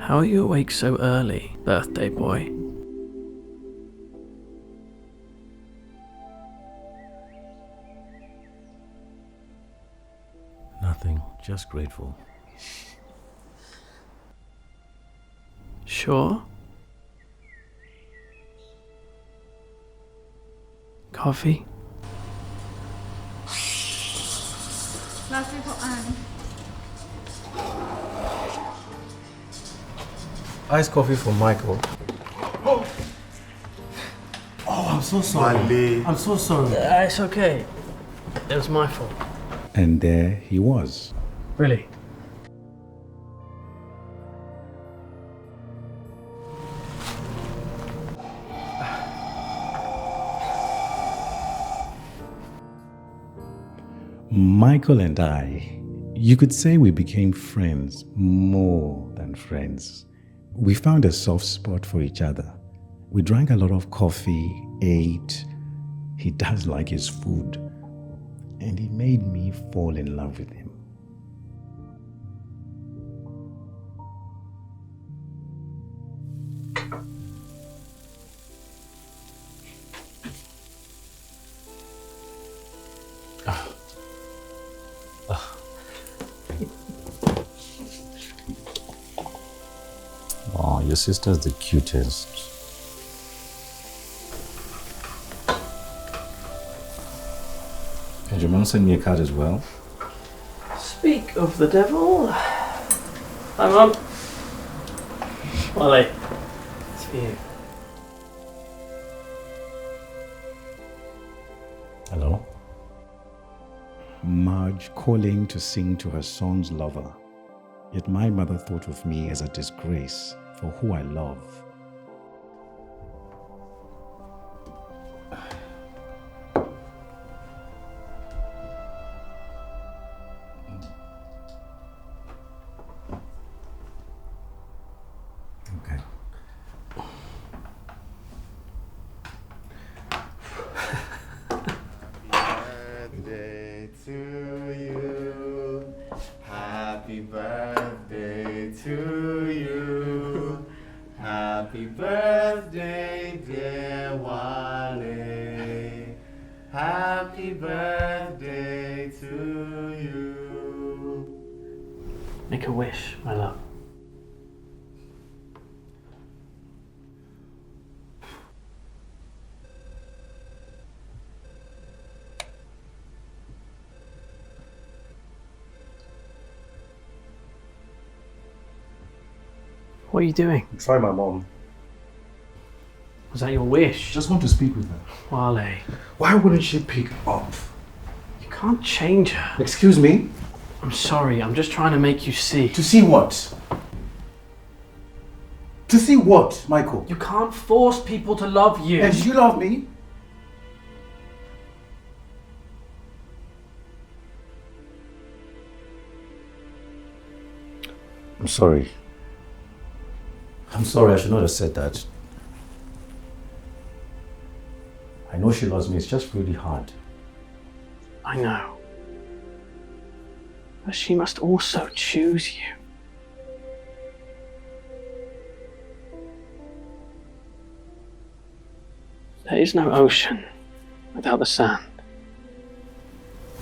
How are you awake so early, birthday boy? Nothing, just grateful. Sure? Coffee? Iced coffee for Michael. Oh, I'm so sorry. Walle. I'm so sorry. It's okay. It was my fault. And there he was. Really? Michael and I, you could say we became friends, more than friends. We found a soft spot for each other. We drank a lot of coffee, ate. He does like his food. And he made me fall in love with him. Oh, your sister's the cutest. Can your mom send me a card as well? Speak of the devil. Hi, Mum. Walle, it's for you. Hello? Marge calling to sing to her son's lover. Yet my mother thought of me as a disgrace for who I love. Okay. Birthday to you. Happy birthday to you. Happy birthday, dear Walle. Happy birthday to you. Make a wish, my love. What are you doing? Try my mom. Was that your wish? Just want to speak with her. Walle, Why wouldn't she pick up? you can't change her. Excuse me? I'm sorry, I'm just trying to make you see. To see what? To see what, Michael? You can't force people to love you. And you love me? I'm sorry. I'm sorry, I should not have said that. I know she loves me, it's just really hard. I know. But she must also choose you. There is no ocean without the sand.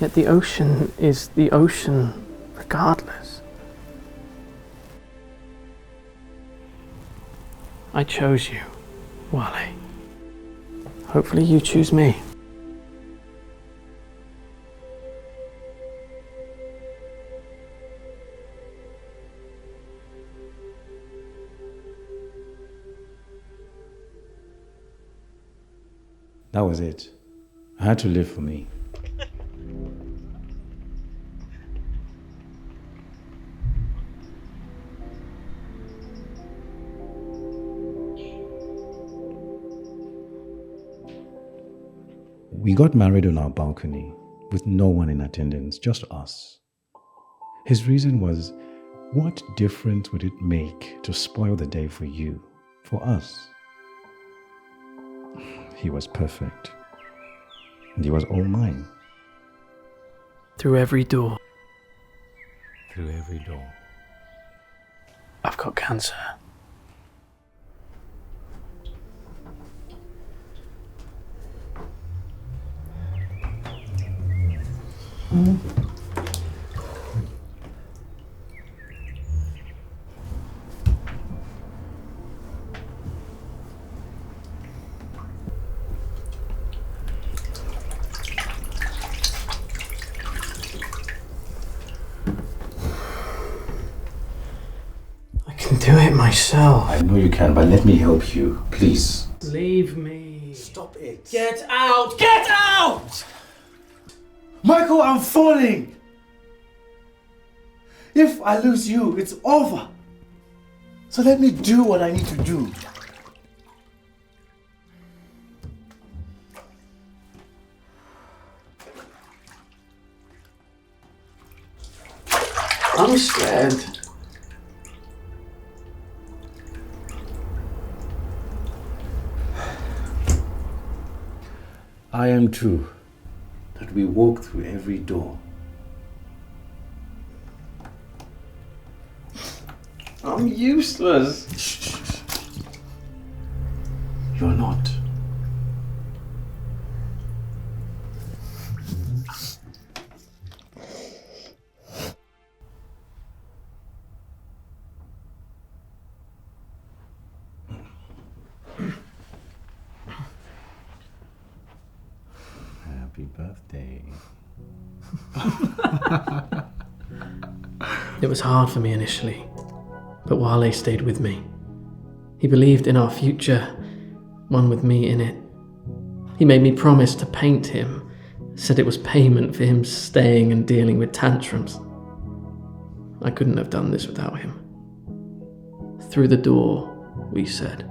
Yet the ocean is the ocean regardless. I chose you, Walle. Hopefully you choose me. That was it. I had to live for me. We got married on our balcony with no one in attendance, just us. His reason was, what difference would it make to spoil the day for you, for us? He was perfect, and he was all mine. Through every door, Through every door. I've got got cancer. I can do it myself. I know you can, but let me help you, please. Leave me. Stop it. Get out! Get out! Michael, I'm falling! If I lose you, it's over. So let me do what I need to do. I'm scared. I am too. That we walk through every door. I'm useless. Shh. You're not. Happy birthday. It was hard for me initially, but Walle stayed with me. He believed in our future, one with me in it. He made me promise to paint him, said it was payment for him staying and dealing with tantrums. I couldn't have done this without him. Through the door, we said.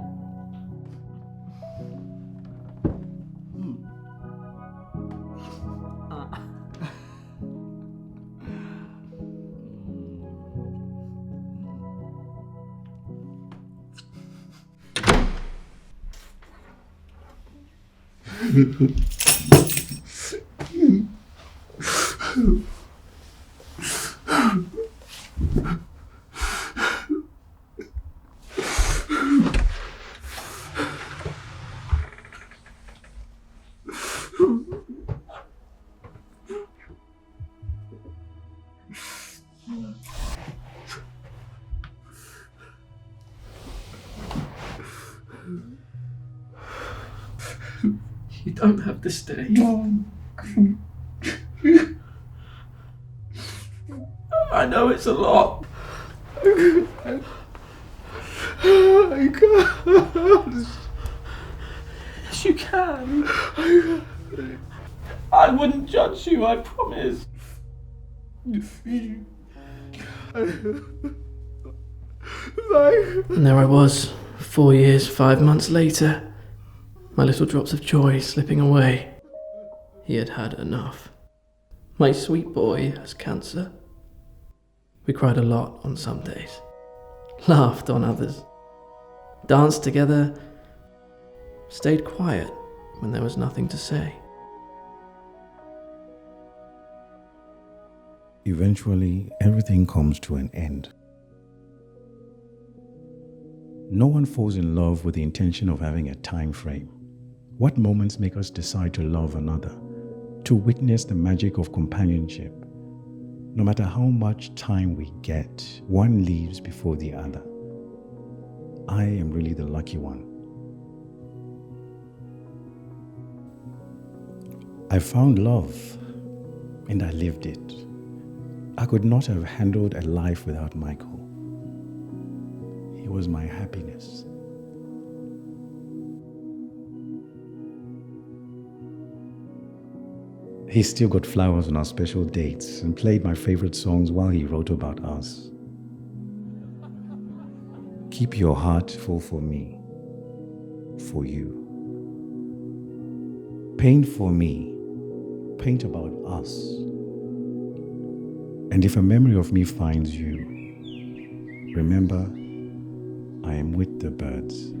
You don't have to stay. I know it's a lot. I can't. Yes, you can. I wouldn't judge you, I promise. And there I was, 4 years, 5 months later, my little drops of joy slipping away. He had had enough. My sweet boy has cancer. We cried a lot on some days, laughed on others, danced together, stayed quiet when there was nothing to say. Eventually, everything comes to an end. No one falls in love with the intention of having a time frame. What moments make us decide to love another, to witness the magic of companionship? No matter how much time we get, one leaves before the other. I am really the lucky one. I found love, and I lived it. I could not have handled a life without Michael. He was my happiness. He still got flowers on our special dates and played my favorite songs while he wrote about us. Keep your heart full for me, for you. Paint for me, paint about us. And if a memory of me finds you, remember, I am with the birds.